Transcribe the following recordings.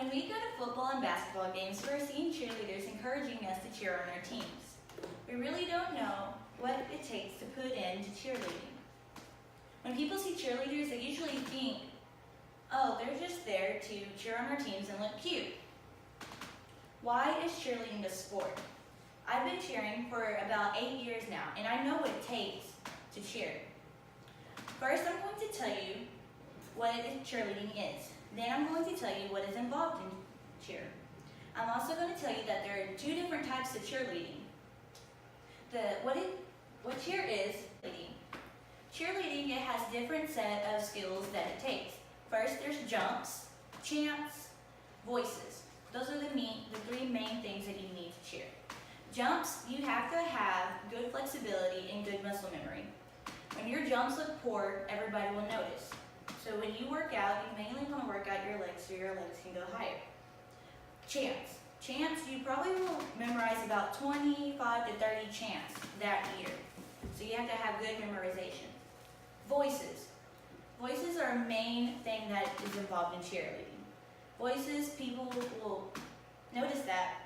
When we go to football and basketball games, we're seeing cheerleaders encouraging us to cheer on our teams. We really don't know what it takes to put into cheerleading. When people see cheerleaders, they usually think, oh, they're just there to cheer on our teams and look cute. Why is cheerleading a sport? I've been cheering for about 8 years now, and I know what it takes to cheer. First, I'm going to tell you what cheerleading is. Then I'm going to tell you what is involved in cheer. I'm also going to tell you that there are 2 different types of cheerleading. What cheer is leading. Cheerleading, it has different set of skills that it takes. First, there's jumps, chants, voices. Those are the 3 main things that you need to cheer. Jumps, you have to have good flexibility and good muscle memory. When your jumps look poor, everybody will notice. So when you work out, you mainly want to work out your legs so your legs can go higher. Chants. Chants, you probably will memorize about 25 to 30 chants that year. So you have to have good memorization. Voices. Voices are a main thing that is involved in cheerleading. Voices, people will notice that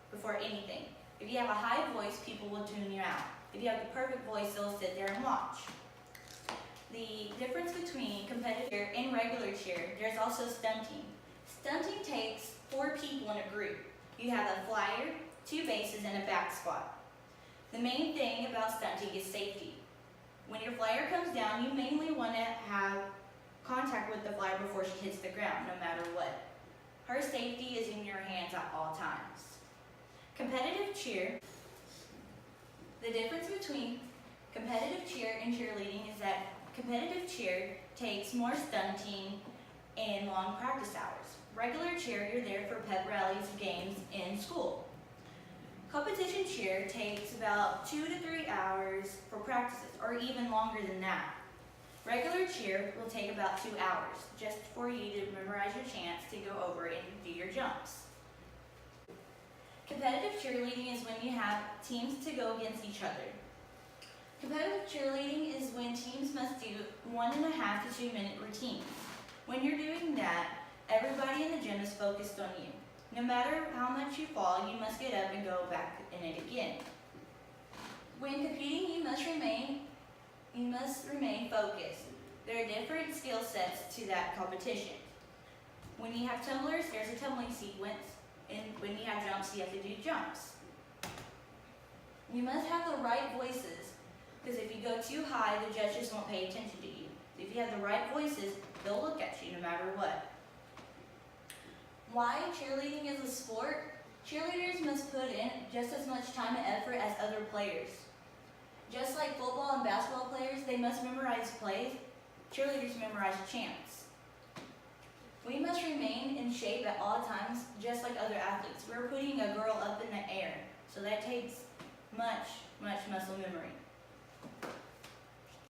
before anything. If you have a high voice, people will tune you out. If you have the perfect voice, they'll sit there and watch. The difference between competitive cheer and regular cheer, there's also stunting. Stunting takes 4 people in a group. You have a flyer, 2 bases, and a back squat. The main thing about stunting is safety. When your flyer comes down, you mainly want to have contact with the flyer before she hits the ground, no matter what. Her safety is in your hands at all times. Competitive cheer. The difference between competitive cheer and cheerleading is that competitive cheer takes more stunting and long practice hours. Regular cheer, you're there for pep rallies, games, and school. Competition cheer takes about 2 to 3 hours for practices, or even longer than that. Regular cheer will take about 2 hours, just for you to memorize your chants to go over and do your jumps. Competitive cheerleading is when you have teams to go against each other. Competitive cheerleading is when teams must do 1.5 to 2 minute routines. When you're doing that, everybody in the gym is focused on you. No matter how much you fall, you must get up and go back in it again. When competing, you must remain focused. There are different skill sets to that competition. When you have tumblers, there's a tumbling sequence, and when you have jumps, you have to do jumps. You must have the right voices, because if you go too high, the judges won't pay attention to you. If you have the right voices, they'll look at you no matter what. Why cheerleading is a sport? Cheerleaders must put in just as much time and effort as other players. Just like football and basketball players, they must memorize plays. Cheerleaders memorize chants. We must remain in shape at all times, just like other athletes. We're putting a girl up in the air, so that takes much muscle memory.